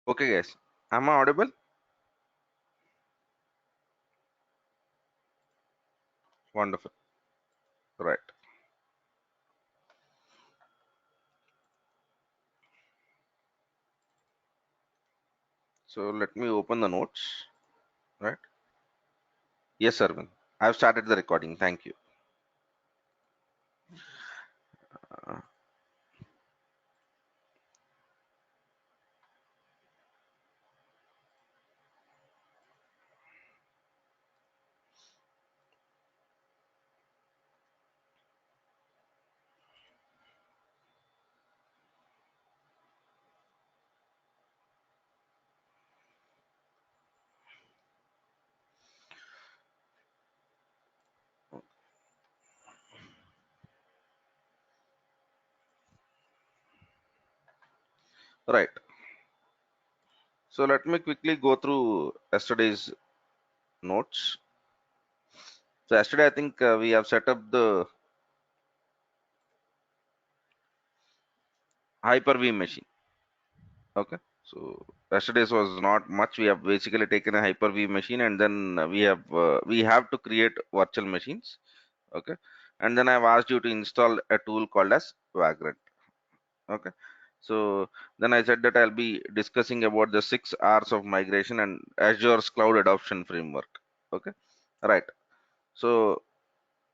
Okay, guys. Am I audible? Wonderful. Right. So let me open the notes. Right. Yes, Arvind. I've started the recording. Thank you. Uh, right. So let me quickly go through yesterday's notes. So yesterday, I think we have set up the Hyper-V machine. Okay. So yesterday's was not much. We have basically taken a Hyper-V machine, and then we have to create virtual machines. Okay. And then I've asked you to install a tool called as Vagrant. Okay. So then I said that I'll be discussing about the 6 R's of migration and Azure's cloud adoption framework. Okay. Right. So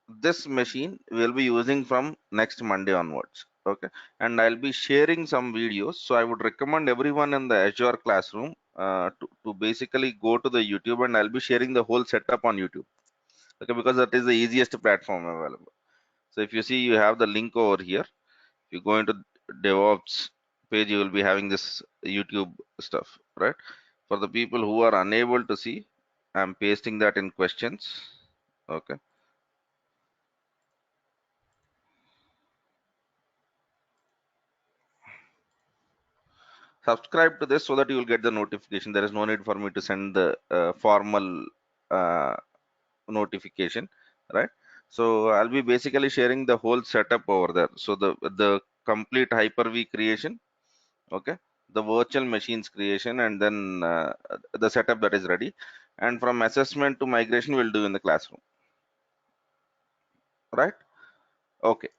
this machine we'll be using from next Monday onwards. Okay. And I'll be sharing some videos. So I would recommend everyone in the Azure classroom to basically go to the YouTube, and I'll be sharing the whole setup on YouTube. Okay. Because that is the easiest platform available. So if you see, you have the link over here. You go into DevOps page, you will be having this YouTube stuff, right? For the people who are unable to see, I'm pasting that in questions. Okay. Subscribe to this so that you will get the notification. There is no need for me to send the formal uh, notification, right? So I'll be basically sharing the whole setup over there. So the complete Hyper-V creation, okay, the virtual machines creation, and then the setup that is ready, and from assessment to migration we'll do in the classroom, right? Okay,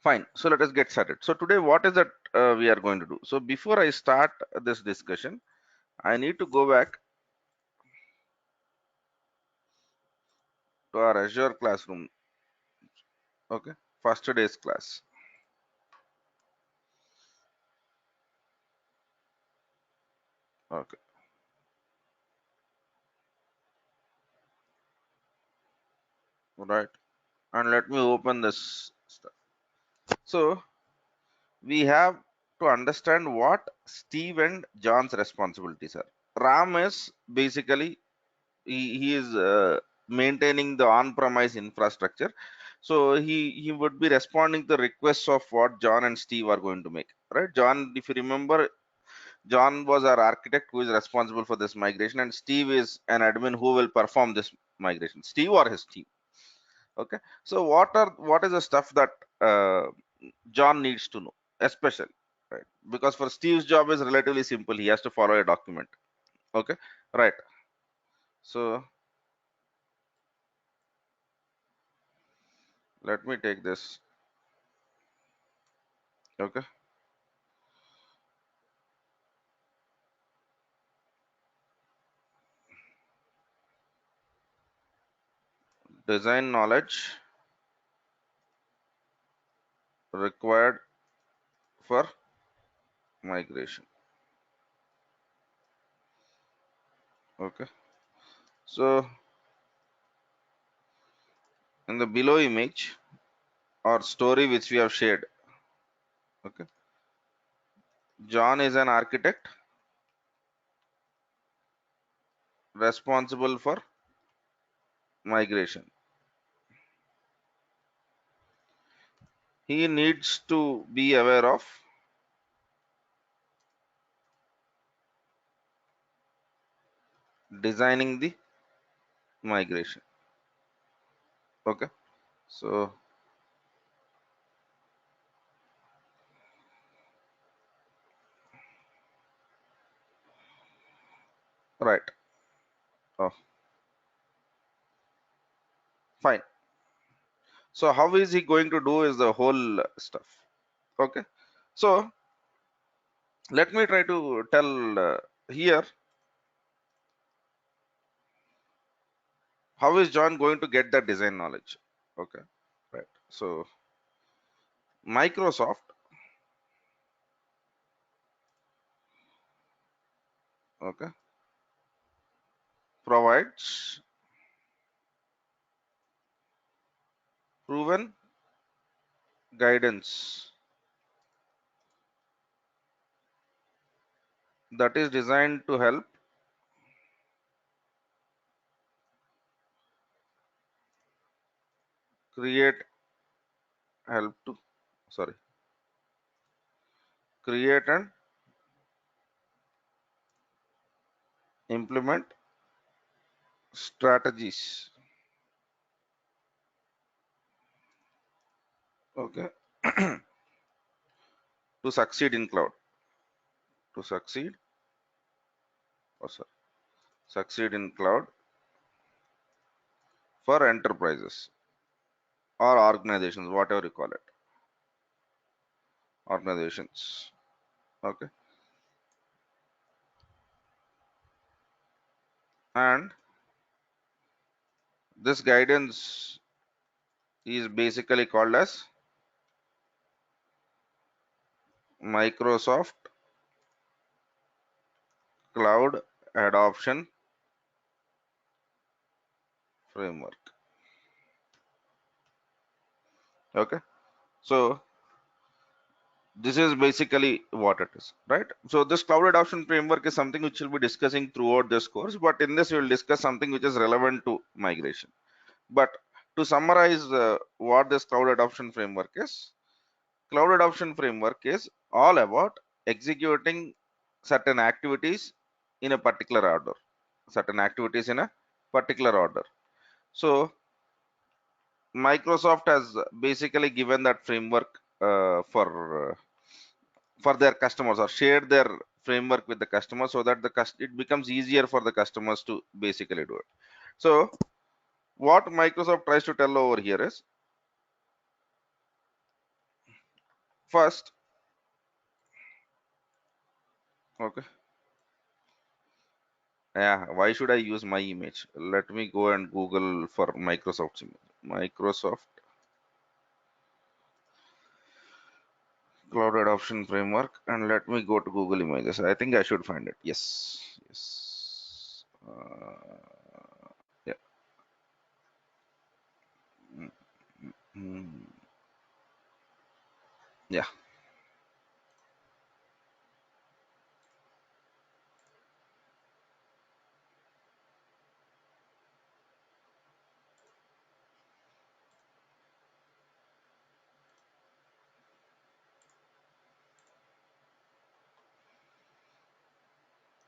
fine. So let us get started. So today, what is that we are going to do? So before I start this discussion, I need to go back to our Azure classroom. Okay, first day's class. Okay, right, and let me open this stuff. So we have to understand what Steve and John's responsibilities are. Ram is basically he is maintaining the on-premise infrastructure, so he would be responding to requests of what John and Steve are going to make. Right, John, if you remember, John was our architect who is responsible for this migration, and Steve is an admin who will perform this migration. Steve or his team. Okay, so what is the stuff that uh, John needs to know, especially, right? Because for Steve's job is relatively simple. He has to follow a document. Okay, right. So let me take this. Okay, design knowledge required for migration. Okay, so in the below image or story which we have shared, okay, John is an architect responsible for migration. He needs to be aware of designing the migration. Okay, so Right. Oh, fine. So how is he going to do is the whole stuff. Okay. So let me try to tell here how is John going to get that design knowledge. Okay. Right. So Microsoft, okay, provides proven guidance that is designed to create help to sorry create and implement strategies, okay, to succeed in cloud, to succeed or sorry, succeed in cloud for enterprises or organizations, whatever you call it, organizations, okay. And this guidance is basically called as Microsoft Cloud Adoption Framework, okay. So this is basically what it is, right? So this cloud adoption framework is something which we'll be discussing throughout this course, but in this we will discuss something which is relevant to migration. But to summarize what this cloud adoption framework is, cloud adoption framework is all about executing certain activities in a particular order, certain activities in a particular order. So Microsoft has basically given that framework for their customers, or share their framework with the customer, so that it becomes easier for the customers to basically do it. So what Microsoft tries to tell over here is, first, okay, yeah, why should I use my image? Let me go and Google for Microsoft's image. Microsoft Cloud Adoption Framework, and let me go to Google Images. I think I should find it. Yes, yes. Yeah. Mm, mm, yeah.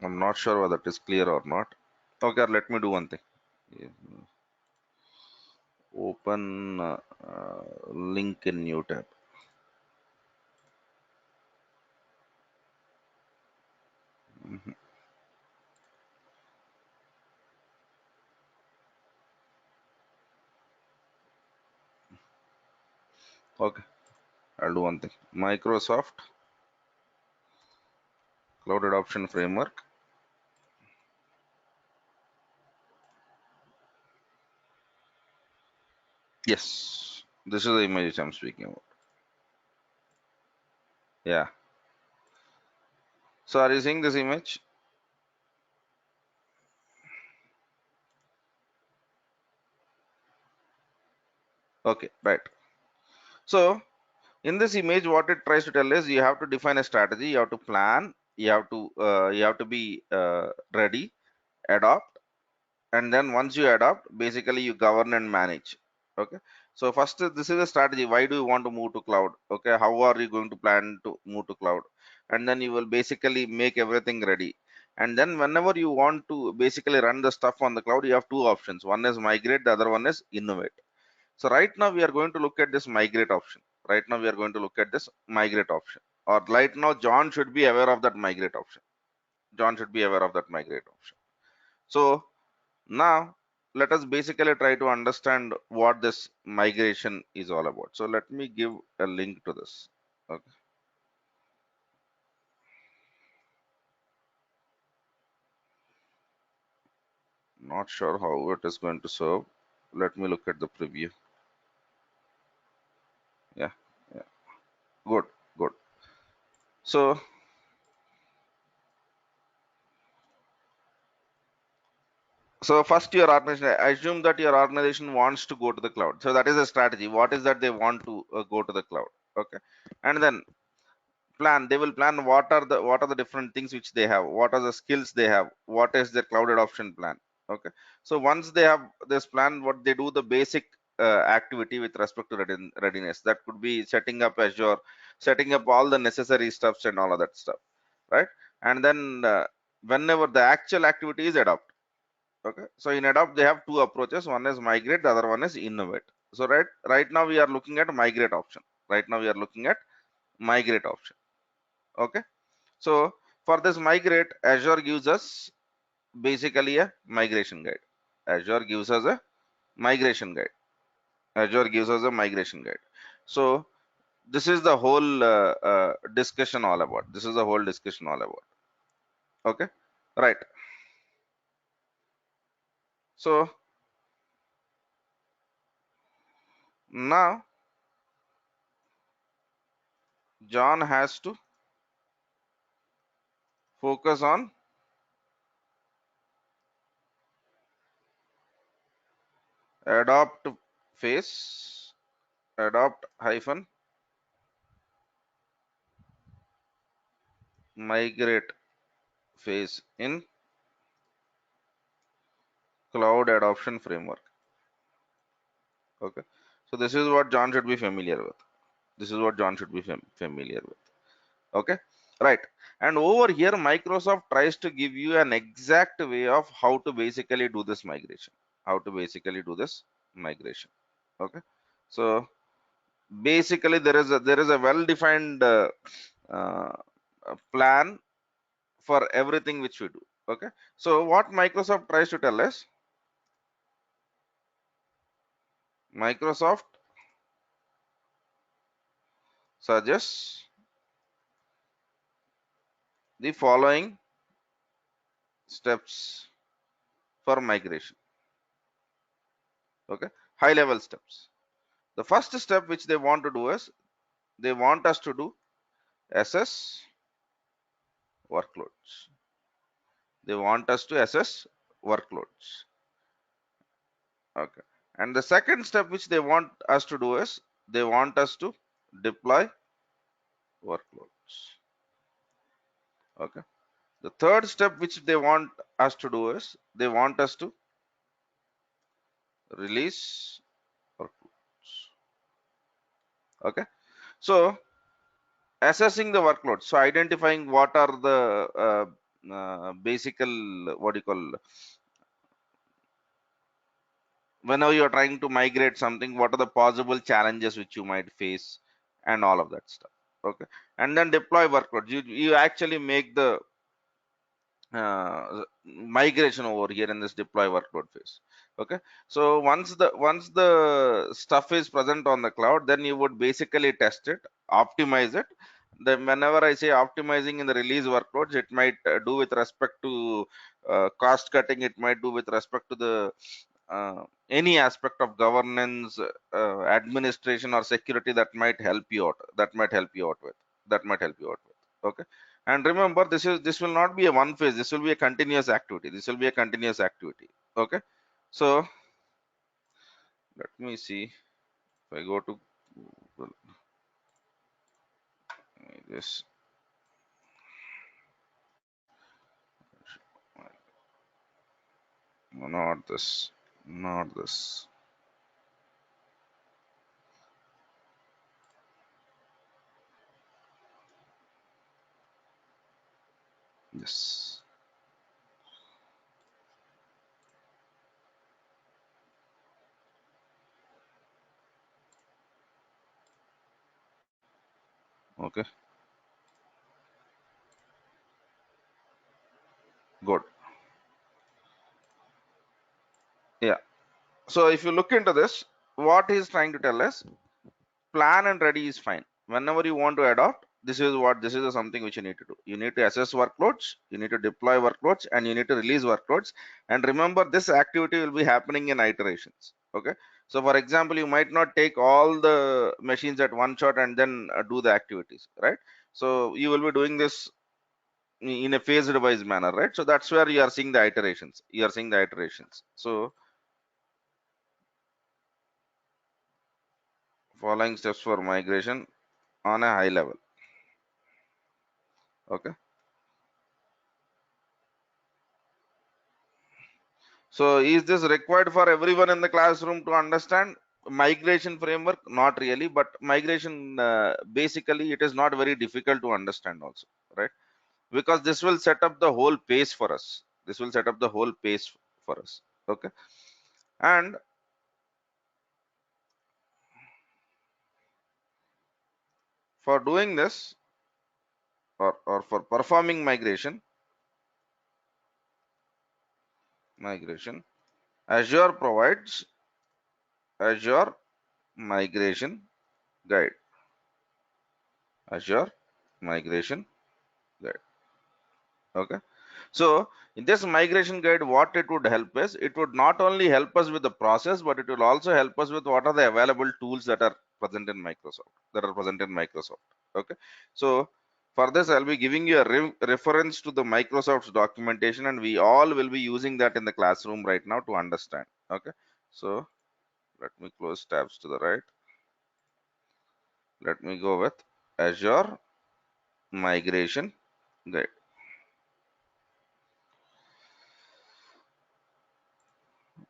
I'm not sure whether it is clear or not. Okay, let me do one thing. Yeah. Open link in new tab. Mhm. Okay, I'll do one thing. Microsoft Cloud Adoption Framework. Yes, this is the image I'm speaking about. Yeah. So are you seeing this image? Okay, right. So in this image, what it tries to tell is, you have to define a strategy, you have to plan, you have to be ready, adopt, and then once you adopt, basically you govern and manage. Okay. So first, this is a strategy. Why do you want to move to cloud? Okay. How are you going to plan to move to cloud? And then you will basically make everything ready. And then whenever you want to basically run the stuff on the cloud, you have two options. One is migrate, the other one is innovate. So right now we are going to look at this migrate option. Right now we are going to look at this migrate option. Or right now John should be aware of that migrate option. John should be aware of that migrate option. So now let us basically try to understand what this migration is all about. So let me give a link to this. Okay. Not sure how it is going to serve. Let me look at the preview. Yeah, yeah. Good, good. So first your organization, I assume that your organization wants to go to the cloud. So that is a strategy. What is that they want to go to the cloud? Okay. And then they will plan what are the different things which they have, what are the skills they have, what is their cloud adoption plan. Okay. So once they have this plan, what they do, the basic activity with respect to readiness, that could be setting up Azure, setting up all the necessary stuffs and all of that stuff, right? And then whenever the actual activity is adopt. Okay. So in adopt they have two approaches, one is migrate, the other one is innovate. So right now we are looking at migrate option. Right now we are looking at migrate option. Okay. So for this migrate, Azure gives us basically a migration guide. Azure gives us a migration guide. Azure gives us a migration guide. So this is the whole discussion all about. This is the whole discussion all about. Okay, right. So now John has to focus on adopt phase, adopt hyphen migrate phase in cloud adoption framework. Okay. So this is what John should be familiar with. This is what John should be familiar with. Okay. Right. And over here, Microsoft tries to give you an exact way of how to basically do this migration. How to basically do this migration. Okay. So basically, there is a well-defined uh, plan for everything which we do. Okay. So what Microsoft tries to tell us, Microsoft suggests the following steps for migration. Okay, high level steps. The first step which they want to do is they want us to do assess workloads. They want us to assess workloads. Okay, and the second step which they want us to do is they want us to deploy workloads. Okay, the third step which they want us to do is they want us to release workloads. Okay, so assessing the workload, so identifying what are the basic, what do you call, whenever you're trying to migrate something, what are the possible challenges which you might face and all of that stuff. Okay, and then deploy workloads, you actually make the migration over here in this deploy workload phase. Okay, so once the stuff is present on the cloud, then you would basically test it, optimize it. Then whenever I say optimizing in the release workloads, it might do with respect to cost cutting, it might do with respect to the any aspect of governance, administration or security that might help you out, that might help you out with. Okay, and remember, this will not be a one phase, this will be a continuous activity, Okay, so let me see if I go to Google, this, not this, not this, this. Okay, good. Yeah. So if you look into this, what he's trying to tell us, plan and ready is fine. Whenever you want to adopt, this is something which you need to do. You need to assess workloads, you need to deploy workloads, and you need to release workloads. And remember, this activity will be happening in iterations. Okay. So for example, you might not take all the machines at one shot and then do the activities, right? So you will be doing this in a phased wise manner, right? So that's where you are seeing the iterations. You are seeing the iterations. So following steps for migration on a high level. Okay. So is this required for everyone in the classroom to understand migration framework? Not really, but migration basically it is not very difficult to understand also, right? Because this will set up the whole pace for us. This will set up the whole pace for us. Okay. And for doing this or for performing migration, Azure provides Azure migration guide. Azure migration guide. Okay. So in this migration guide, what it would help is, it would not only help us with the process, but it will also help us with what are the available tools that are present in Microsoft. Okay. So for this, I'll be giving you a reference to the Microsoft's documentation, and we all will be using that in the classroom right now to understand. Okay. So let me close tabs to the right. Let me go with Azure migration guide.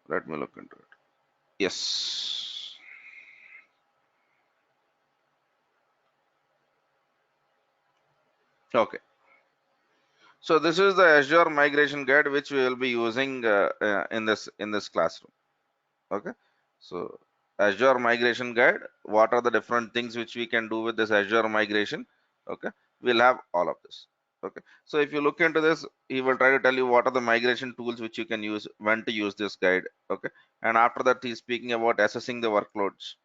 Let me look into it. Yes. Okay. So this is the Azure migration guide which we will be using in this classroom. Okay. So Azure migration guide. What are the different things which we can do with this Azure migration? Okay. We'll have all of this. Okay. So if you look into this, he will try to tell you what are the migration tools which you can use, when to use this guide. Okay. And after that, he's speaking about assessing the workloads.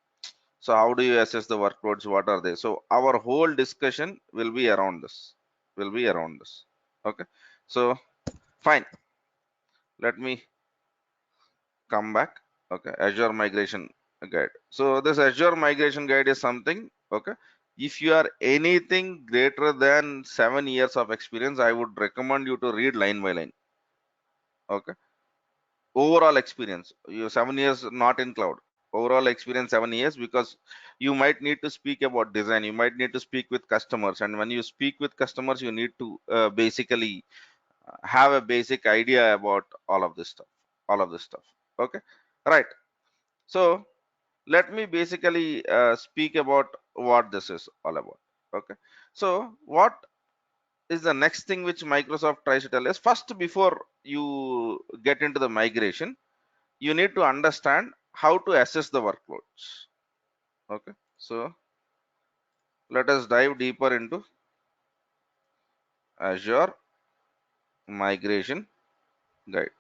So how do you assess the workloads? What are they? So our whole discussion will be around this. Will be around this. Okay. So fine. Let me come back. Okay. Azure migration guide. So this Azure migration guide is something. Okay. If you are anything greater than 7 years of experience, I would recommend you to read line by line. Okay. Overall experience. You 7 years not in cloud. Overall experience 7 years, because you might need to speak about design. You might need to speak with customers, and when you speak with customers, you need to basically have a basic idea about all of this stuff. All of this stuff. Okay. Right. So let me basically speak about what this is all about. Okay. So what is the next thing which Microsoft tries to tell us? First, before you get into the migration, you need to understand how to assess the workloads. Okay. So let us dive deeper into Azure migration guide.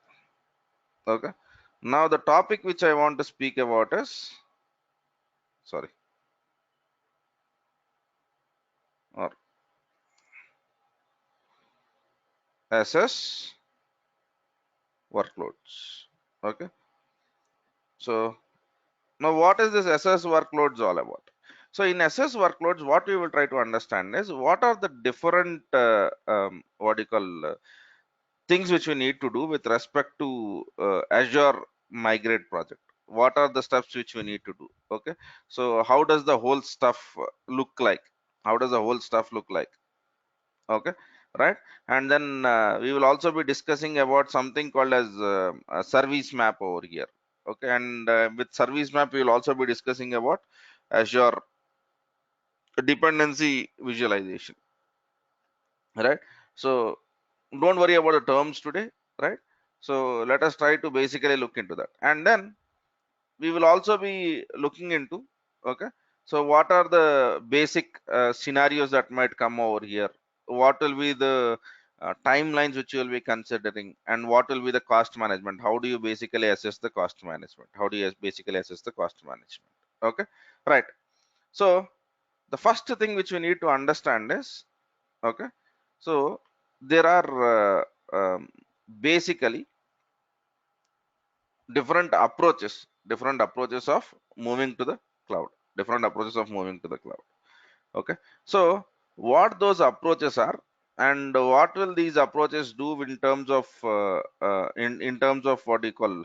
Okay. Now the topic which I want to speak about is, sorry, or assess workloads. Okay. So now what is this assess workloads all about? So in assess workloads, what we will try to understand is what are the different what do you call things which we need to do with respect to Azure migrate project. What are the steps which we need to do? Okay. So how does the whole stuff look like? How does the whole stuff look like? Okay. Right. And then we will also be discussing about something called as a service map over here. Okay. And with service map, we will also be discussing about Azure dependency visualization. Right. So don't worry about the terms today, right? So let us try to basically look into that, and then we will also be looking into, okay, so what are the basic scenarios that might come over here? What will be the timelines which you will be considering, and what will be the cost management. How do you basically assess the cost management? How do you basically assess the cost management? Okay, right. So the first thing which we need to understand is, okay, so there are basically different approaches of moving to the cloud, different approaches of moving to the cloud. Okay, so what those approaches are, and what will these approaches do in terms of in terms of what you call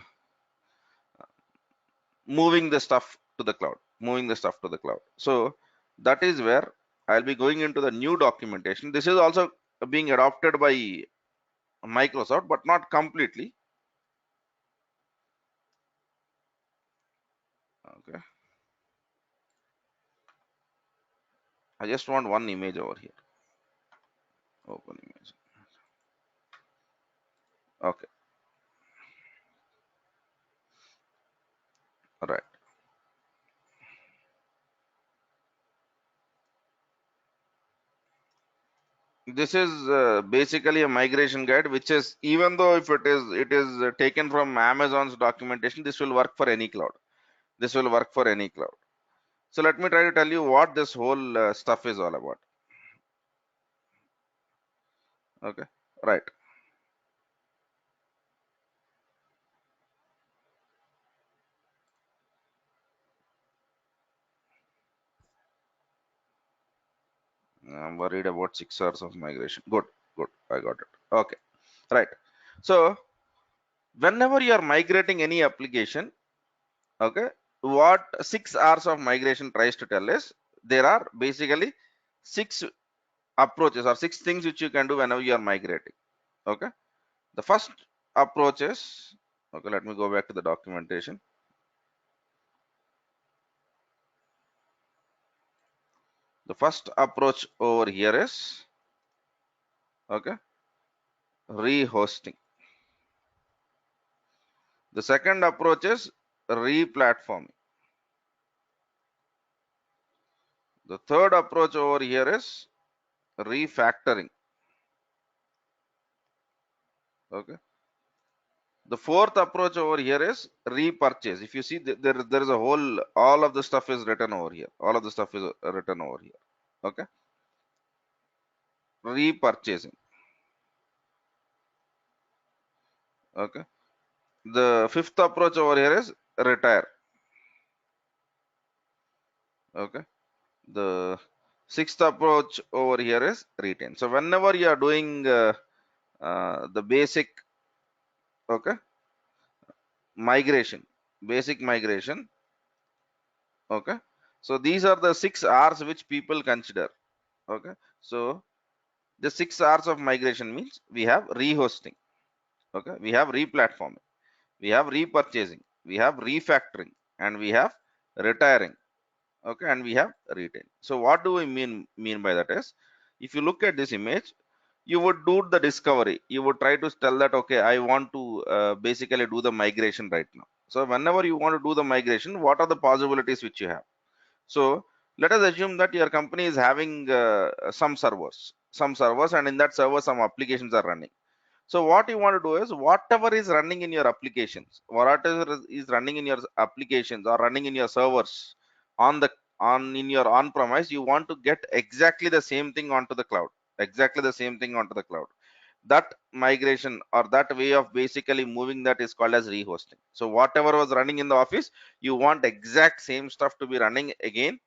moving the stuff to the cloud, moving the stuff to the cloud. So that is where I'll be going into the new documentation. This is also being adopted by Microsoft, but not completely. Okay, I just want one image over here. Open image. Okay, all right. This is basically a migration guide, which is, even though if it is taken from Amazon's documentation, this will work for any cloud. This will work for any cloud. So let me try to tell you what this whole stuff is all about. Okay, right. I'm worried about 6 hours of migration. Good, good. I got it. Okay, right. So whenever you are migrating any application, okay, what 6 hours of migration tries to tell is, there are basically six approaches or six things which you can do whenever you are migrating. Okay, the first approach is, okay, let me go back to the documentation. The first approach over here is, okay, rehosting. The second approach is replatforming. The third approach over here is refactoring. Okay, the fourth approach over here is repurchase. If you see, there is a whole, all of the stuff is written over here, all of the stuff is written over here. Okay, repurchasing. Okay, the fifth approach over here is retire. Okay, the sixth approach over here is retain. So whenever you are doing the basic, okay, migration, basic migration, okay, so these are the 6 R's which people consider. Okay, so the 6 R's of migration means, we have rehosting, okay, we have replatforming, we have repurchasing, we have refactoring, and we have retiring. Okay, and we have retain. So what do we mean by that is, if you look at this image, you would do the discovery, you would try to tell that, okay, I want to basically do the migration right now. So whenever you want to do the migration, what are the possibilities which you have? So let us assume that your company is having some servers, and in that server some applications are running. So what you want to do is, whatever is running in your applications, whatever is running in your applications or running in your servers on the on in your on-premise, you want to get exactly the same thing onto the cloud. Exactly the same thing onto the cloud. That migration, or that way of basically moving, that is called as rehosting. So whatever was running in the office, you want exact same stuff to be running again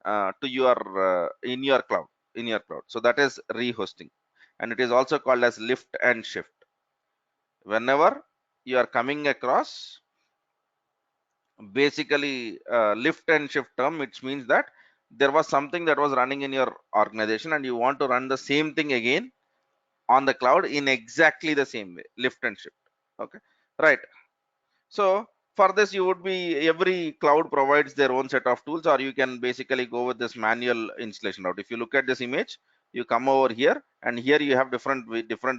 to your in your cloud. So that is rehosting, and it is also called as lift and shift. Whenever you are coming across basically lift and shift term, which means that there was something that was running in your organization and you want to run the same thing again on the cloud in exactly the same way, lift and shift. Okay, right. So for this, you would be, every cloud provides their own set of tools, or you can basically go with this manual installation route. If you look at this image, you come over here, and here you have different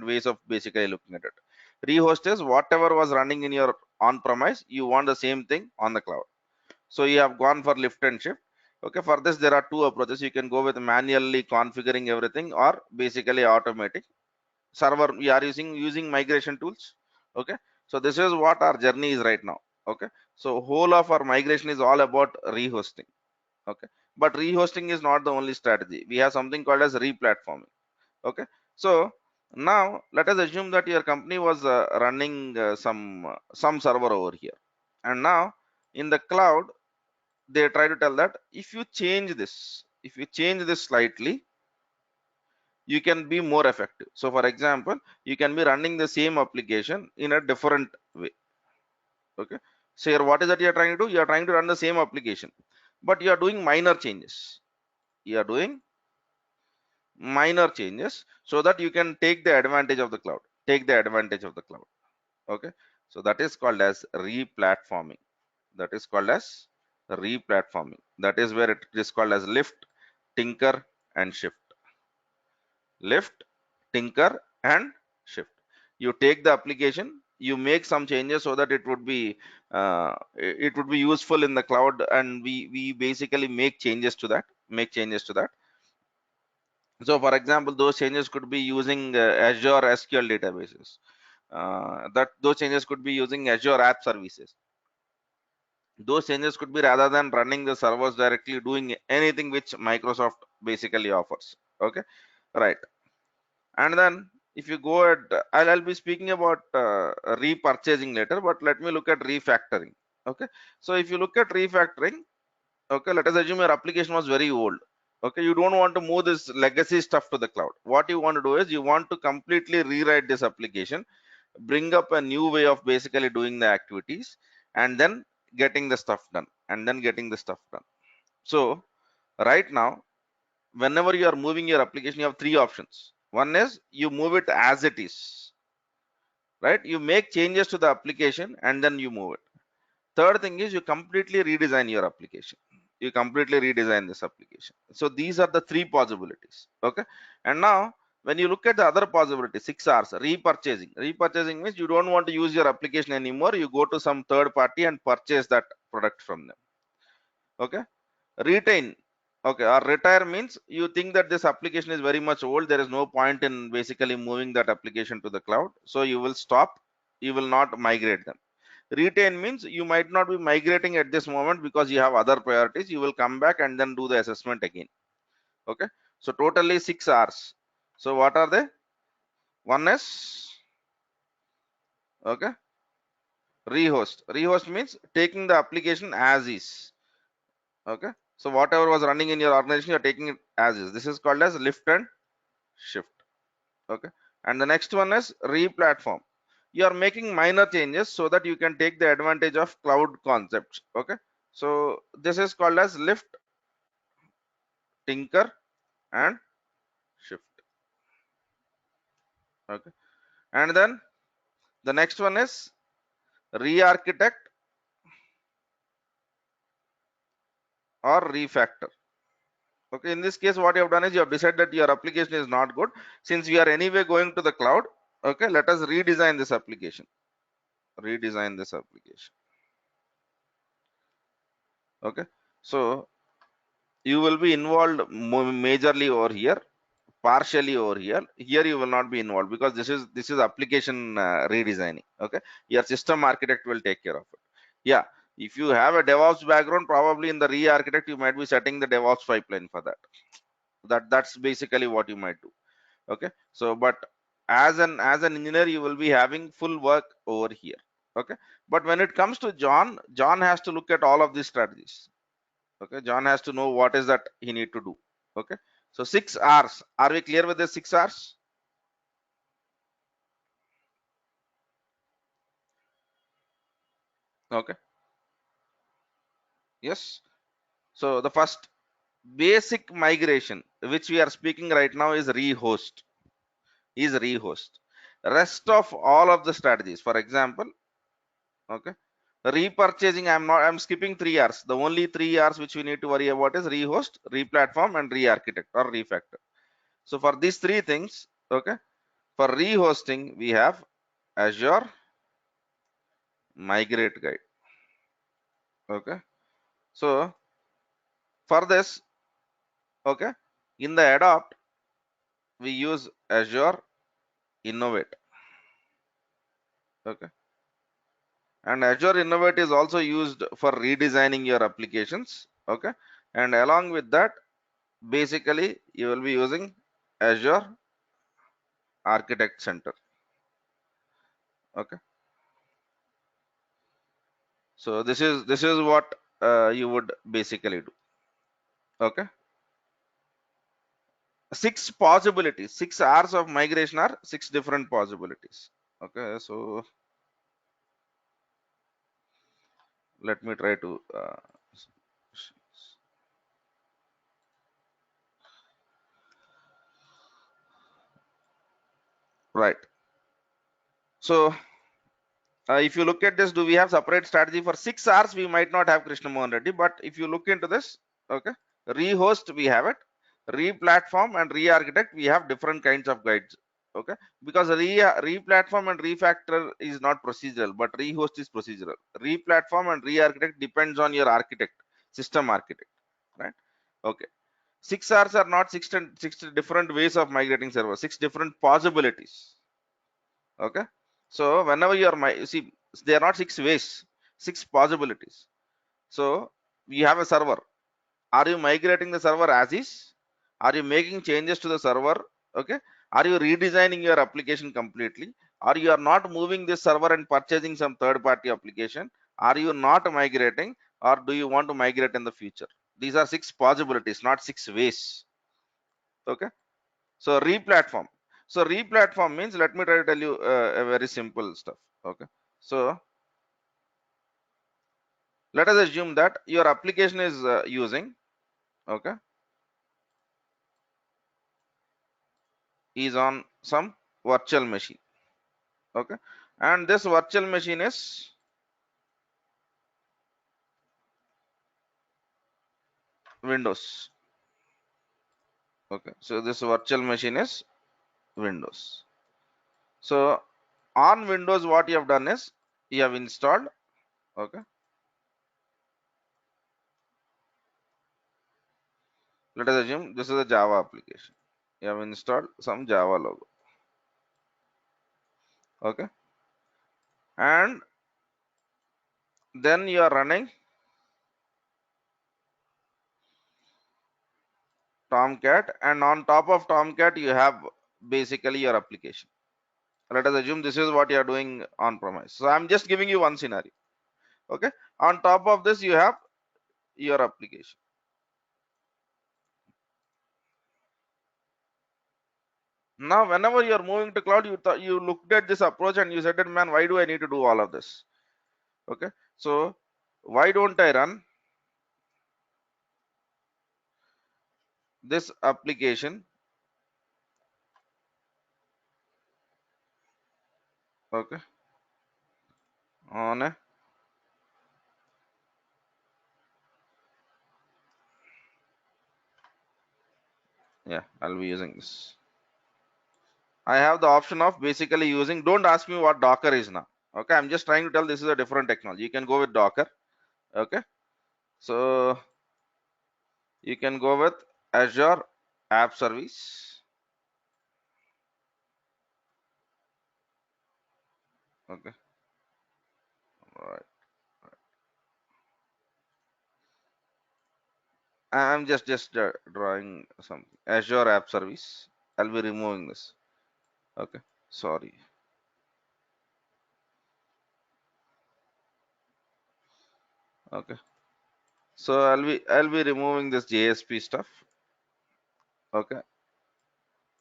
ways of basically looking at it. Rehost is whatever was running in your on-premise, you want the same thing on the cloud. So you have gone for lift and shift. Okay, for this there are two approaches. You can go with manually configuring everything, or basically automatic. server we are using migration tools. Okay, so this is what our journey is right now. Okay, so whole of our migration is all about rehosting. Okay, but rehosting is not the only strategy. We have something called as replatforming. Okay, so now let us assume that your company was running some server over here, and now in the cloud they try to tell that if you change this slightly, you can be more effective. So for example, you can be running the same application in a different way. Okay, so here what is that you are trying to do? You are trying to run the same application, but you are doing minor changes. You are doing minor changes so that you can take the advantage of the cloud. Take the advantage of the cloud. Okay, so that is called as replatforming. That is called as replatforming. That is where it is called as lift, tinker, and shift. Lift, tinker, and shift. You take the application, you make some changes so that it would be useful in the cloud, and we basically make changes to that. So for example, those changes could be using Azure SQL databases. That those changes could be using Azure App Services. Those changes could be rather than running the servers directly, doing anything which Microsoft basically offers. Okay, right. And then if you go at, I'll be speaking about repurchasing later, but let me look at refactoring. Okay, so if you look at refactoring, okay, let us assume your application was very old. Okay, you don't want to move this legacy stuff to the cloud. What you want to do is you want to completely rewrite this application, bring up a new way of basically doing the activities, and then getting the stuff done, so right now, whenever you are moving your application, you have three options. One is you move it as it is, right? You make changes to the application and then you move it. Third thing is you completely redesign your application. You completely redesign this application. So these are the three possibilities. Okay, and now when you look at the other possibility, 6 R's, repurchasing. Repurchasing means you don't want to use your application anymore. You go to some third party and purchase that product from them. Okay, retain. Okay, or retire means you think that this application is very much old. There is no point in basically moving that application to the cloud. So you will stop. You will not migrate them. Retain means you might not be migrating at this moment because you have other priorities. You will come back and then do the assessment again. Okay, so totally 6 R's. So what are they? One is, okay, rehost. Rehost means taking the application as is. Okay, so whatever was running in your organization, you're taking it as is. This is called as lift and shift. Okay, and the next one is replatform. You are making minor changes so that you can take the advantage of cloud concepts. Okay, so this is called as lift, tinker, and shift. Okay, and then the next one is re-architect or refactor. Okay, in this case, what you have done is you have decided that your application is not good. Since we are anyway going to the cloud, okay, let us redesign this application. Redesign this application. Okay, so you will be involved majorly over here, partially over here. Here you will not be involved because this is application redesigning. Okay, your system architect will take care of it. Yeah, if you have a DevOps background, probably in the re-architect you might be setting the DevOps pipeline for that. That's basically what you might do. Okay, so but as an engineer you will be having full work over here. Okay, but when it comes to John has to look at all of these strategies. Okay, John has to know what is that he need to do. Okay, so 6 R's, are we clear with the 6 R's? Okay, yes. So the first basic migration which we are speaking right now is rehost. Rest of all of the strategies, for example, okay, repurchasing, I'm skipping 3 R's. The only 3 R's which we need to worry about is rehost, replatform, and re-architect or refactor. So for these three things, okay, for rehosting we have Azure migrate guide. Okay, so for this, okay, in the adopt we use Azure Innovate. Okay. And Azure Innovate is also used for redesigning your applications. Okay. And along with that, basically you will be using Azure Architect Center. Okay. So this is what you would basically do. Okay. 6 possibilities, 6 hours of migration are 6 different possibilities. Okay. So let me try to right. So if you look at this, do we have separate strategy for 6 hours? We might not have Krishna Mohan Reddy, but if you look into this, okay, rehost we have it, re-platform and re-architect we have different kinds of guides. Okay, because re-platform and refactor is not procedural, but rehost is procedural. Re-platform and re-architect depends on your architect, system architect, right? Okay, 6 hours are not six different ways of migrating servers, 6 different possibilities. Okay, so whenever you are you see, they are not 6 ways, 6 possibilities. So you have a server. Are you migrating the server as is? Are you making changes to the server? Okay, are you redesigning your application completely? Or you are not moving this server and purchasing some third party application? Are you not migrating, or do you want to migrate in the future? These are 6 possibilities, not 6 ways. Okay, so re-platform. So re-platform means, let me try to tell you a very simple stuff. Okay, so let us assume that your application is using, okay, is on some virtual machine. Okay, and this virtual machine is Windows. Okay, so this virtual machine is Windows. So on Windows, what you have done is you have installed, okay, let us assume this is a Java application. You have installed some Java logo. Okay, and then you are running Tomcat, and on top of Tomcat you have basically your application. Let us assume this is what you are doing on premise. So I'm just giving you one scenario. Okay, on top of this you have your application. Now whenever you are moving to cloud, you looked at this approach and you said that, man, why do I need to do all of this? Okay, so why don't I run this application, okay, on a, yeah, I'll be using this. I have the option of basically using, don't ask me what Docker is now. Okay, I'm just trying to tell this is a different technology. You can go with Docker. Okay, so you can go with Azure App Service. Okay, all right. I'm just drawing some Azure App Service. I'll be removing this. Okay, sorry. Okay, so I'll be removing this JSP stuff. Okay,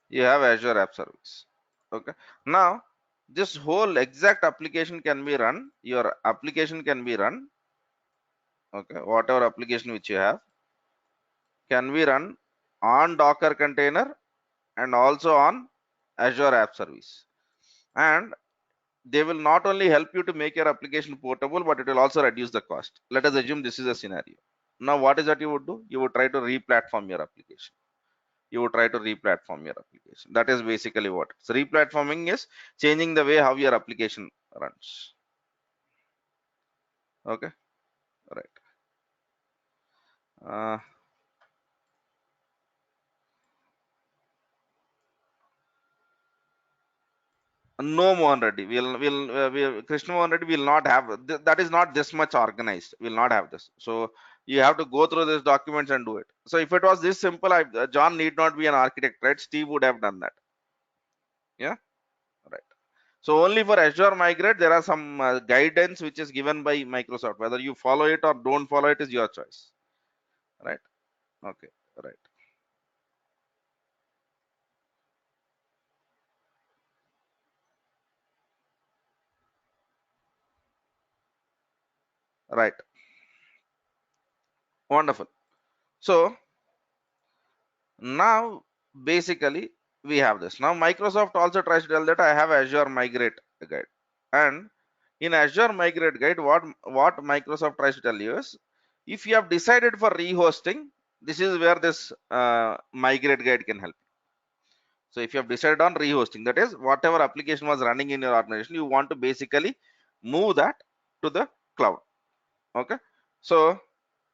you have Azure App Service. Okay, now this whole exact application can be run. Your application can be run. Okay, whatever application which you have can be run on Docker container and also on Azure App Service. And they will not only help you to make your application portable, but it will also reduce the cost. Let us assume this is a scenario. Now, what is that you would do? You would try to re-platform your application. You would try to re-platform your application. That is basically what. So re-platforming is changing the way how your application runs. Okay, right. Uh, No, Mohan Reddy. Krishna Mohan Reddy will not have that is not this much organized. Will not have this. So you have to go through these documents and do it. So if it was this simple, John need not be an architect, right? Steve would have done that. Yeah, right. So only for Azure Migrate, there are some guidance which is given by Microsoft. Whether you follow it or don't follow it is your choice, right? Okay, right, right. Wonderful. So now basically we have this. Now Microsoft also tries to tell that I have Azure Migrate guide, and in Azure Migrate guide, what Microsoft tries to tell you is if you have decided for rehosting, this is where this Migrate guide can help. So if you have decided on rehosting, that is whatever application was running in your organization, you want to basically move that to the cloud. Okay. So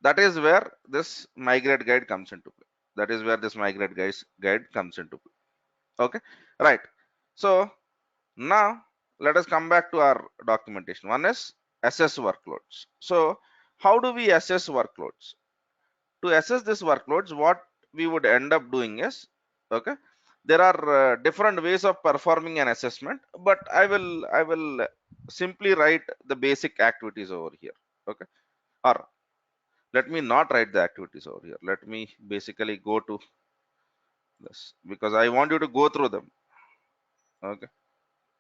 that is where this migrate guide comes into play. That is where this migrate guide comes into play. Okay. Right. So now let us come back to our documentation. One is assess workloads. So how do we assess workloads? To assess this workloads, what we would end up doing is, okay, there are different ways of performing an assessment, but I will simply write the basic activities over here. Okay, or let me not write the activities over here. Let me basically go to this because I want you to go through them. Okay,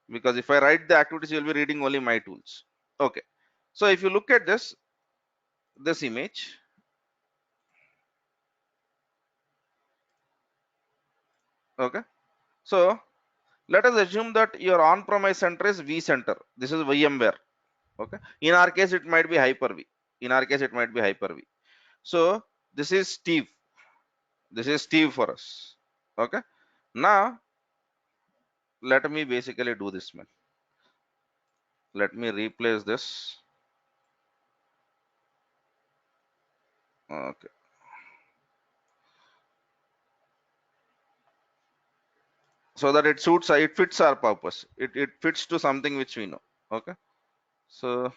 because if I write the activities, you'll be reading only my tools. Okay, so if you look at this image, okay, so let us assume that your on-premise center is vCenter. This is VMware. Okay. In our case, it might be Hyper-V. In our case, it might be Hyper-V. So this is Steve. This is Steve for us. Okay. Now let me basically do this, man. Let me replace this. Okay. So that it fits our purpose. It fits to something which we know. Okay. So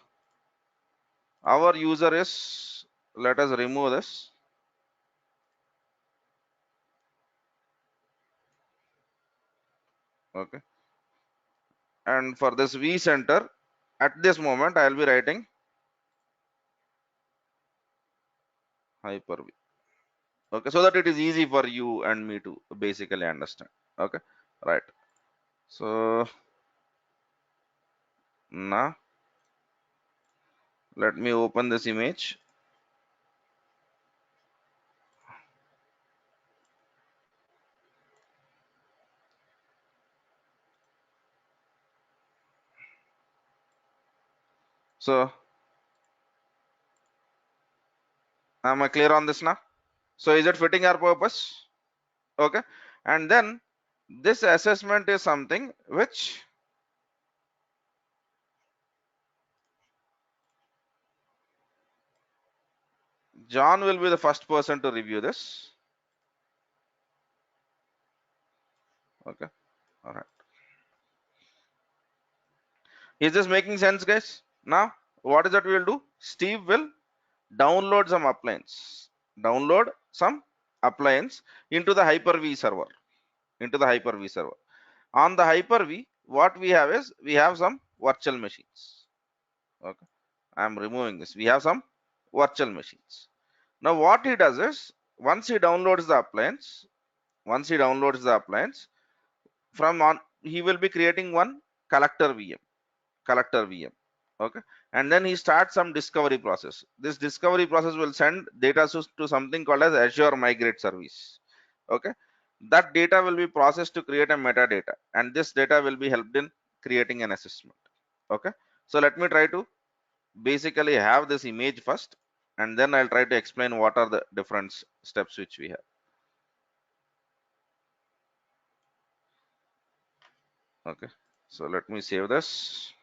our user is, let us remove this. Okay. And for this vCenter, at this moment, I'll be writing Hyper-V. Okay, so that it is easy for you and me to basically understand. Okay, right. So now let me open this image. So am I clear on this now? So is it fitting our purpose? Okay, and then this assessment is something which John will be the first person to review this. Okay, all right. Is this making sense, guys? Now, what is that we will do? Steve will download some appliance. Download some appliance into the Hyper-V server. Into the Hyper-V server. On the Hyper-V, what we have is we have some virtual machines. Okay, I am removing this. We have some virtual machines. Now, what he does is once he downloads the appliance, from on he will be creating one collector VM collector VM. Okay, and then he starts some discovery process. This discovery process will send data to something called as Azure Migrate Service. Okay, that data will be processed to create a metadata, and this data will be helped in creating an assessment. Okay, so let me try to basically have this image first, and then I'll try to explain what are the different steps which we have. Okay, so let me save this.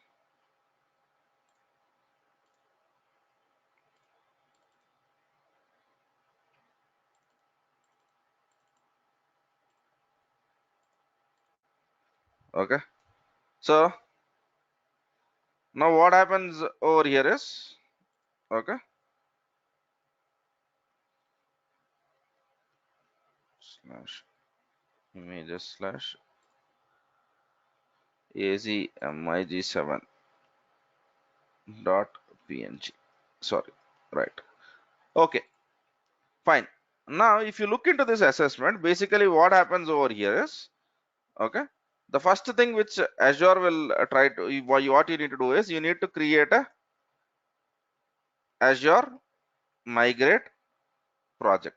Okay, So now what happens over here is, okay, slash images slash azmig7 dot png. Sorry, right. Okay, fine. Now if you look into this assessment, basically what happens over here is, okay, the first thing which Azure will try to, what you need to do is you need to create a Azure migrate project.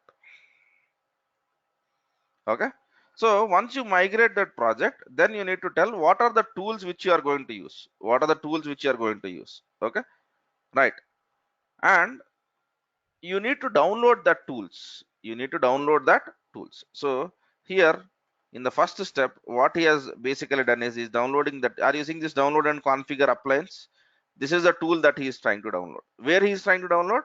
Okay, so once you migrate that project, then you need to tell what are the tools which you are going to use, what are the tools which you are going to use. Okay, right. And you need to download that tools, you need to download that tools. So here in the first step, what he has basically done is he's downloading that, are using this download and configure appliance. This is the tool that he is trying to download. Where he is trying to download,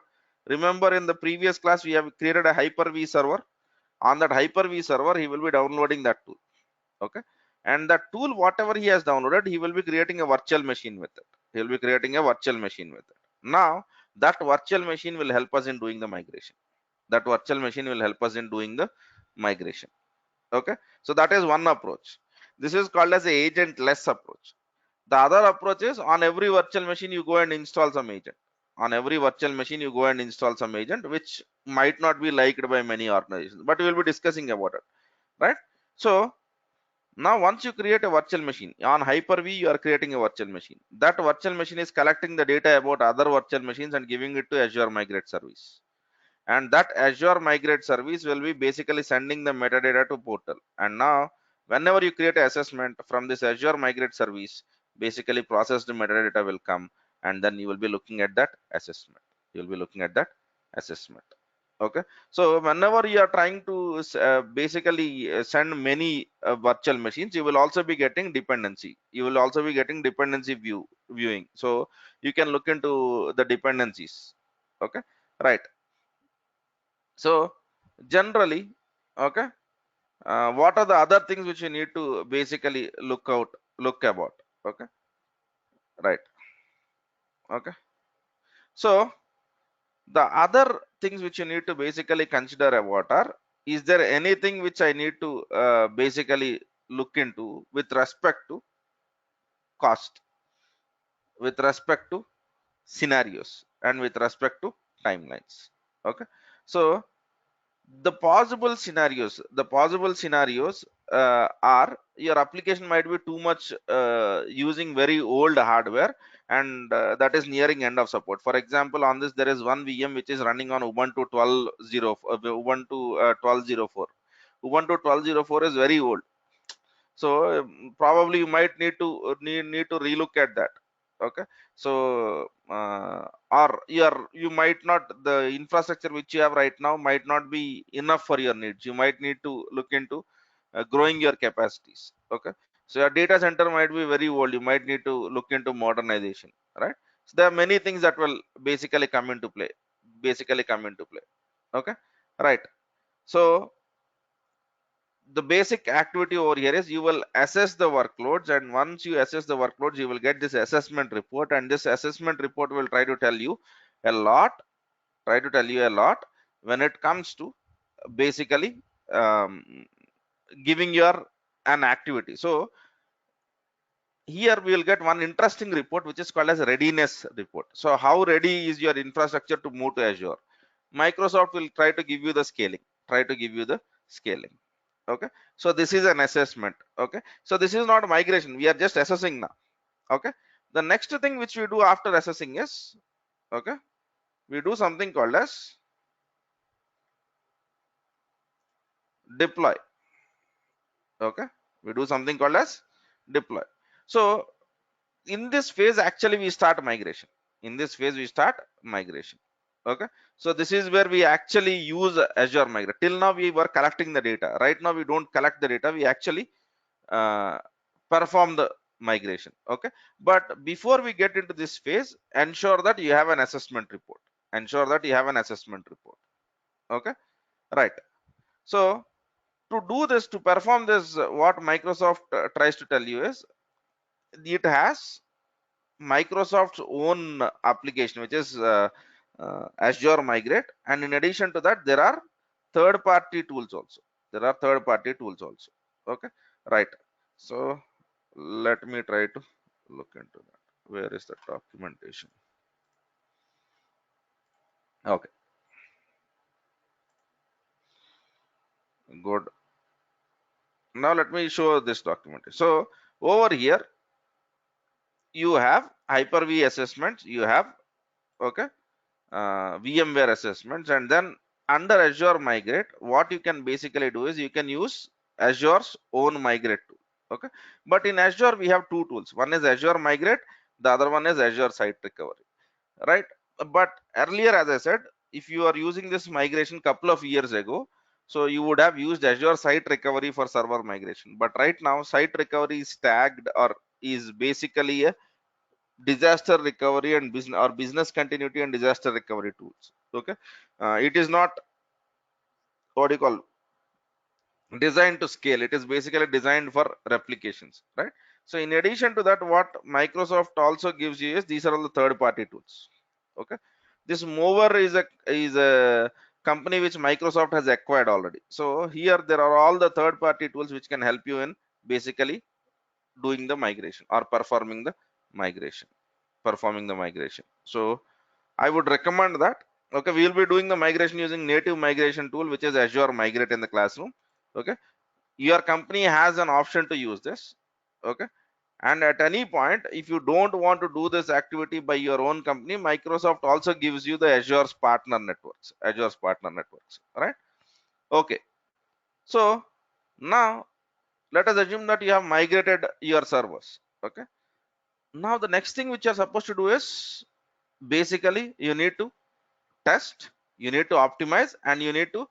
remember in the previous class we have created a Hyper-V server. On that Hyper-V server he will be downloading that tool. Okay, and that tool whatever he has downloaded, he will be creating a virtual machine with it. He will be creating a virtual machine with it. Now that virtual machine will help us in doing the migration. That virtual machine will help us in doing the migration. Okay, so that is one approach. This is called as a agentless approach. The other approach is, on every virtual machine you go and install some agent. On every virtual machine you go and install some agent, which might not be liked by many organizations, but we will be discussing about it, right? So now once you create a virtual machine on Hyper-V, you are creating a virtual machine. That virtual machine is collecting the data about other virtual machines and giving it to Azure Migrate service. And that Azure Migrate service will be basically sending the metadata to portal. And now whenever you create an assessment from this Azure Migrate service, basically processed metadata will come, and then you will be looking at that assessment. You will be looking at that assessment. Okay, so whenever you are trying to basically send many virtual machines, you will also be getting dependency. You will also be getting dependency viewing. So you can look into the dependencies. Okay, right. So generally, okay, what are the other things which you need to basically look about? Okay, right. Okay, so the other things which you need to basically consider about are, is there anything which I need to basically look into with respect to cost, with respect to scenarios, and with respect to timelines. Okay, so the possible scenarios are, your application might be too much using very old hardware, and that is nearing end of support. For example, on this there is one VM which is running on Ubuntu 12.0, Ubuntu 12.04. Ubuntu 12.04 is very old. So probably you might need to relook at that. Okay, so or you might not, the infrastructure which you have right now might not be enough for your needs. You might need to look into growing your capacities. Okay, so your data center might be very old, you might need to look into modernization, right? So there are many things that will basically come into play. Okay, right. So the basic activity over here is, you will assess the workloads, and once you assess the workloads, you will get this assessment report, and this assessment report will a lot try to tell you a lot when it comes to basically um, giving your an activity. So here we will get one interesting report which is called as readiness report. So how ready is your infrastructure to move to Azure? Microsoft will try to give you the scaling. Okay, so this is an assessment. Okay, so this is not migration, we are just assessing now. Okay, the next thing which we do after assessing is, okay, we do something called as deploy. Okay, we do something called as deploy. So in this phase actually we start migration. In this phase we start migration. Okay, so this is where we actually use Azure Migrate. Till now we were collecting the data. Right now we don't collect the data, we actually uh, perform the migration. Okay, but before we get into this phase, ensure that you have an assessment report. Ensure that you have an assessment report. Okay, right. So to do this, to perform this, what Microsoft tries to tell you is, it has Microsoft's own application, which is Azure Migrate, and in addition to that, there are third-party tools also. There are third-party tools also. Okay, right. So let me try to look into that. Where is the documentation? Okay, good. Now let me show this documentation. So over here, you have Hyper-V assessments. You have, okay, VMware assessments, and then under Azure Migrate, what you can basically do is you can use Azure's own Migrate tool. Okay, but in Azure we have two tools. One is Azure Migrate, the other one is Azure Site Recovery, right? But earlier, as I said, if you are using this migration couple of years ago, so you would have used Azure Site Recovery for server migration. But right now, Site Recovery is tagged or is basically a disaster recovery and business continuity and disaster recovery tools. Okay, it is not, what do you call, designed to scale. It is basically designed for replications, right? So in addition to that, what Microsoft also gives you is these are all the third party tools. Okay, this Mover is a company which Microsoft has acquired already. So here there are all the third party tools which can help you in basically doing the migration or performing the migration. So I would recommend that. Okay, we will be doing the migration using native migration tool, which is Azure Migrate in the classroom. Okay, your company has an option to use this. Okay, and at any point, if you don't want to do this activity by your own company, Microsoft also gives you the Azure's partner networks, right? Okay, so now let us assume that you have migrated your servers. Okay, now the next thing which you're supposed to do is basically you need to test, you need to optimize, and you need to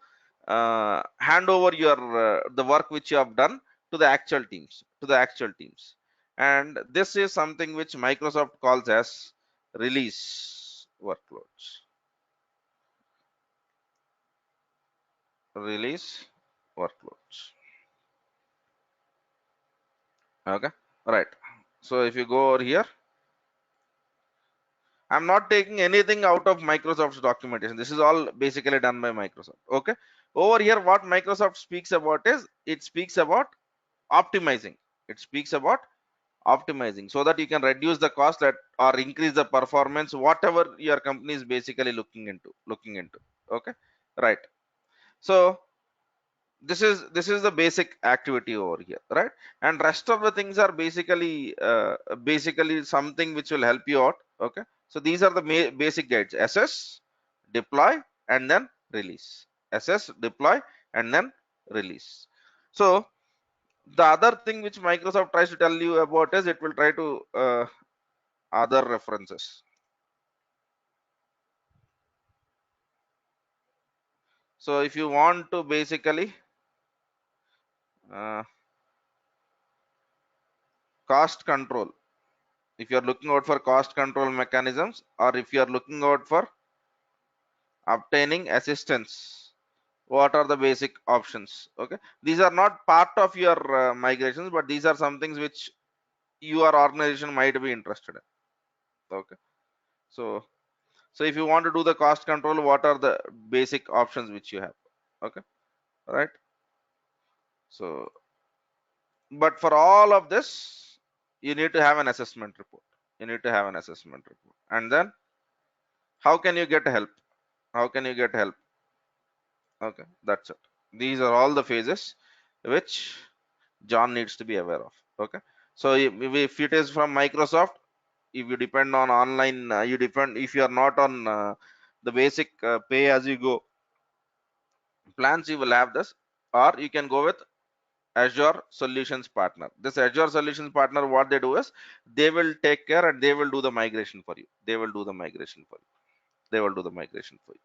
hand over your the work which you have done to the actual teams. And this is something which Microsoft calls as release workloads. Release workloads. Okay, right. So if you go over here, I'm not taking anything out of Microsoft's documentation. This is all basically done by Microsoft. Okay, over here what Microsoft speaks about is it speaks about optimizing. It speaks about optimizing so that you can reduce the cost that or increase the performance, whatever your company is basically looking into. Okay, right. So this is the basic activity over here, right? And rest of the things are basically something which will help you out. Okay, so these are the basic guides: assess, deploy, and then release. Assess, deploy, and then release. So the other thing which Microsoft tries to tell you about is it will try to other references. So if you want to basically uh, cost control, if you are looking out for cost control mechanisms, or if you are looking out for obtaining assistance, what are the basic options? Okay, these are not part of your migrations, but these are some things which your organization might be interested in. Okay, so if you want to do the cost control, what are the basic options which you have? Okay, right. So but for all of this, you need to have an assessment report. You need to have an assessment report. And then how can you get help? How can you get help? Okay, that's it. These are all the phases which John needs to be aware of. Okay, so if it is from Microsoft, if you depend on online, you depend, if you are not on the basic pay as you go plans, you will have this, or you can go with Azure Solutions Partner. This Azure Solutions Partner, what they do is they will take care and they will do the migration for you. They will do the migration for you. They will do the migration for you.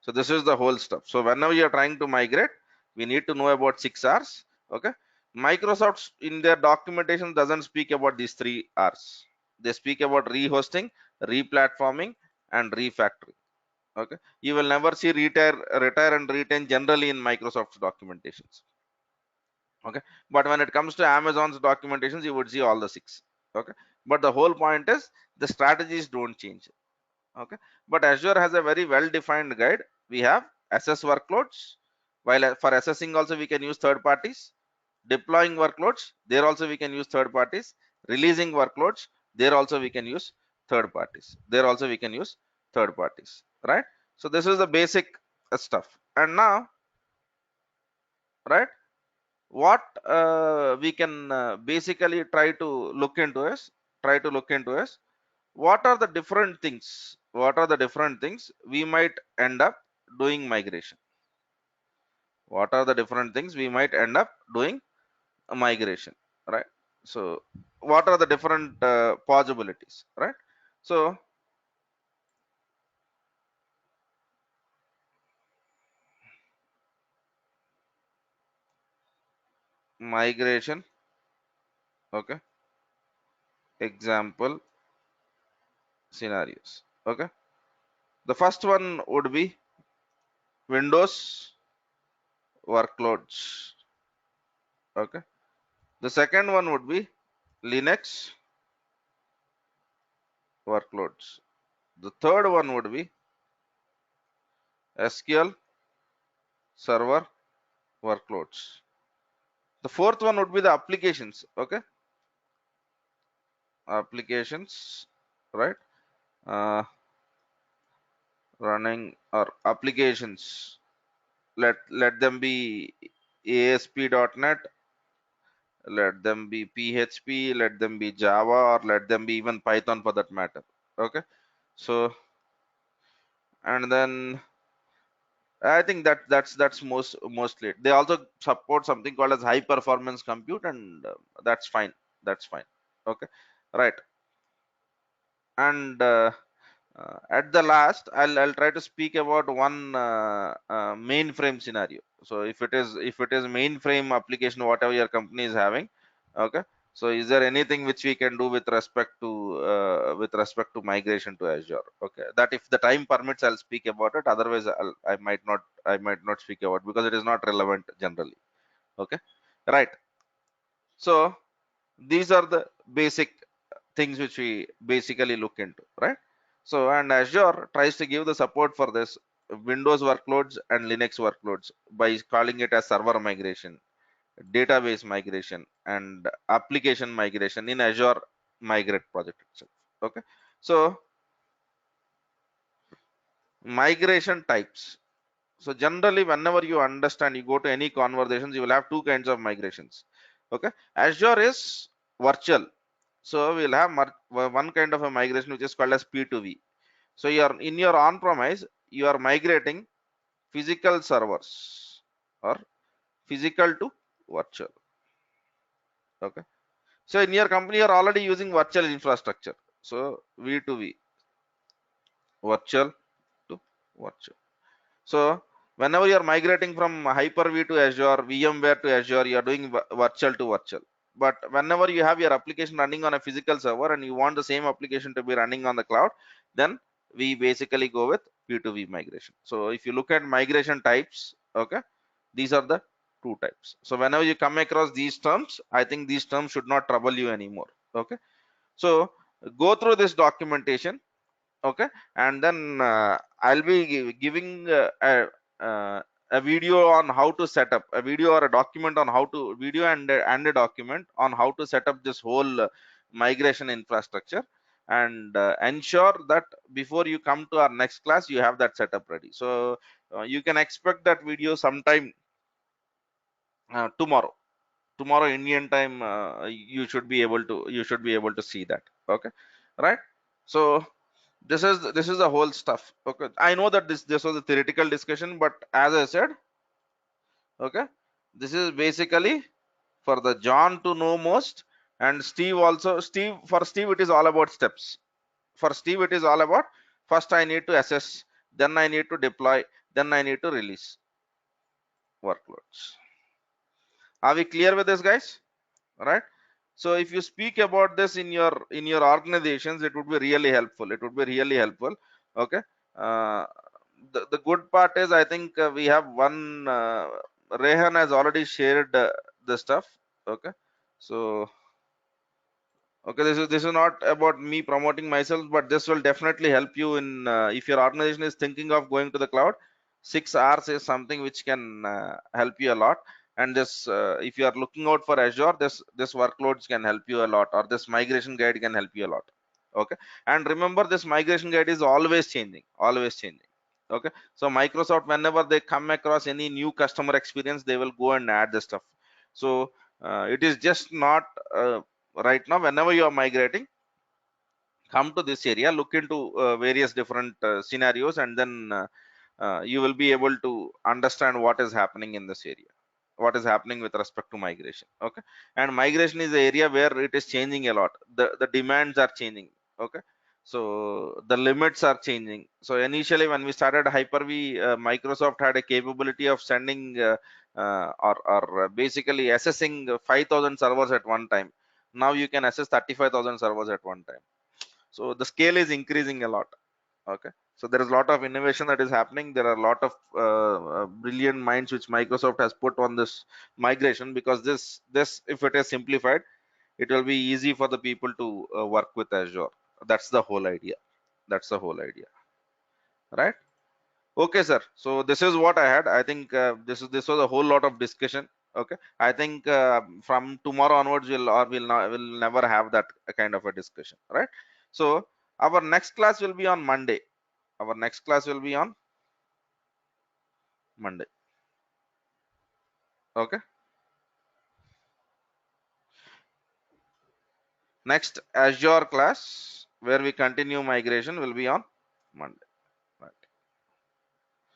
So this is the whole stuff. So whenever you are trying to migrate, we need to know about 6 R's. Okay. Microsoft in their documentation doesn't speak about these 3 R's. They speak about rehosting, replatforming, and refactoring. Okay. You will never see retire and retain generally in Microsoft's documentations. Okay, but when it comes to Amazon's documentations, you would see all the 6. Okay, but the whole point is the strategies don't change. Okay, but Azure has a very well defined guide. We have assess workloads, while for assessing also we can use third parties. Deploying workloads, there also we can use third parties. Releasing workloads, there also we can use third parties. There also we can use third parties, right? So this is the basic stuff. And now, right, what we can basically try to look into is what are the different things, we might end up doing migration. What are the different things we might end up doing a migration, right? So what are the different possibilities, right? So migration, okay, example scenarios. Okay, the first one would be Windows workloads. Okay, the second one would be Linux workloads. The third one would be SQL server workloads. The fourth one would be the applications. Okay, applications, right? uh, Running or applications, let them be ASP.NET, let them be PHP, let them be Java, or let them be even Python for that matter. Okay, so and then I think that's mostly it. They also support something called as high performance compute, and that's fine. That's fine. Okay, right. And at the last, I'll try to speak about one mainframe scenario. So if it is mainframe application, whatever your company is having, okay. So is there anything which we can do with respect to migration to Azure? Okay, that if the time permits, I'll speak about it. Otherwise, I might not speak about, because it is not relevant generally. Okay, right. So these are the basic things which we basically look into, right? So, and Azure tries to give the support for this Windows workloads and Linux workloads by calling it as server migration, database migration, and application migration in Azure Migrate project itself. Okay, so migration types. So generally, whenever you understand, you go to any conversations, you will have two kinds of migrations. Okay, Azure is virtual. So we'll have one kind of a migration which is called as P2V. So you're in your on-premise, you are migrating physical servers or physical to virtual. Okay. So in your company, you're already using virtual infrastructure. So V2V, virtual to virtual. So whenever you're migrating from Hyper-V to Azure, VMware to Azure, you're doing virtual to virtual. But whenever you have your application running on a physical server and you want the same application to be running on the cloud, then we basically go with P2V migration. So if you look at migration types, okay, these are the two types. So whenever you come across these terms, I think these terms should not trouble you anymore. Okay. So go through this documentation, okay, and then I'll be giving uh, a video on how to set up a video or a document on how to video and a document on how to set up this whole migration infrastructure, and ensure that before you come to our next class you have that setup ready. So you can expect that video sometime tomorrow Indian time. You should be able to see that. Okay, right. So this is the whole stuff. Okay, I know that this was a theoretical discussion, but as I said, okay, this is basically for the John to know most, and Steve also. Steve it is all about steps. For Steve it is all about, first I need to assess, then I need to deploy, then I need to release workloads. Are we clear with this, guys? Right. So if you speak about this in your organizations, it would be really helpful. It would be really helpful. Okay. uh, the good part is, I think we have one Rehan has already shared the stuff. Okay, so Okay, this is not about me promoting myself, but this will definitely help you in if your organization is thinking of going to the cloud. 6 hours is something which can help you a lot. And this, if you are looking out for Azure, this workloads can help you a lot, or this migration guide can help you a lot. Okay, and remember, this migration guide is always changing, always changing. Okay, so Microsoft, whenever they come across any new customer experience, they will go and add the stuff. So it is just not right now. Whenever you are migrating, come to this area, look into various different scenarios, and then you will be able to understand what is happening in this area, what is happening with respect to migration. Okay, and migration is the area where it is changing a lot. The demands are changing. Okay, so the limits are changing. So initially when we started Hyper-V, Microsoft had a capability of sending or basically assessing 5,000 servers at one time. Now you can access 35,000 servers at one time. So the scale is increasing a lot. Okay, so there is a lot of innovation that is happening. There are a lot of brilliant minds which Microsoft has put on this migration, because this if it is simplified, it will be easy for the people to work with Azure. That's the whole idea. That's the whole idea, right? Okay, sir. So this is what I had. I think this was a whole lot of discussion. Okay, I think from tomorrow onwards we'll never have that kind of a discussion, right? So our next class will be on Monday. Our next class will be on Monday. Okay. Next Azure class where we continue migration will be on Monday. Right.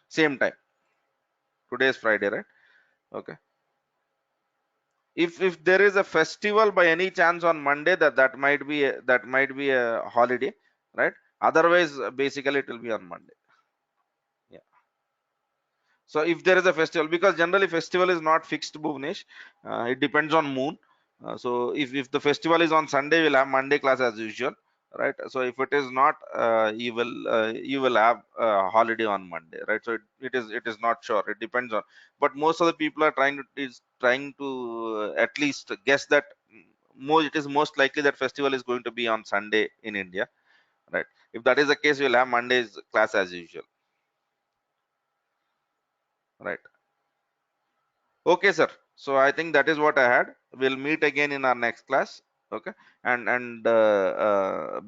Same time. Today is Friday, right? Okay. If there is a festival by any chance on Monday, that might be a holiday, right? Otherwise, basically it will be on Monday. Yeah. So if there is a festival, because generally festival is not fixed, Bhuvnesh, it depends on moon. So if the festival is on Sunday, we'll have Monday class as usual, right? So if it is not, you will have a holiday on Monday, right? So it is not sure. It depends on. But most of the people are trying to at least guess that more. It is most likely that festival is going to be on Sunday in India, right? If that is the case, we'll have Monday's class as usual, right? Okay, sir. So I think that is what I had. We'll meet again in our next class. Okay, and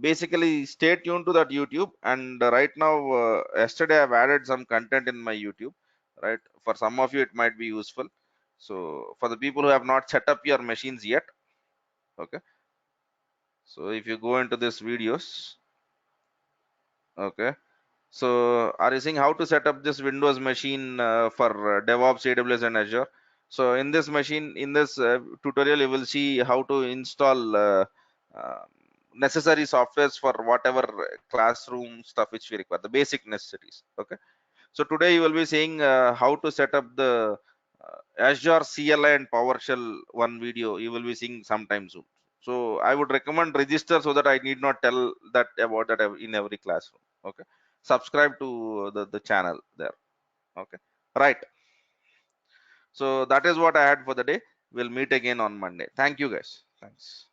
basically stay tuned to that YouTube. And right now, yesterday I've added some content in my YouTube. Right, for some of you it might be useful. So for the people who have not set up your machines yet, okay. So if you go into this videos, okay. So are you seeing how to set up this Windows machine for DevOps, AWS, and Azure? So in this machine, in this tutorial, you will see how to install uh, necessary softwares for whatever classroom stuff which we require, the basic necessities. Okay. So today you will be seeing how to set up the Azure CLI and PowerShell one video. You will be seeing sometime soon. So I would recommend register so that I need not tell that about that in every classroom. Okay. Subscribe to the channel there. Okay. Right. So that is what I had for the day. We'll meet again on Monday. Thank you guys. Thanks.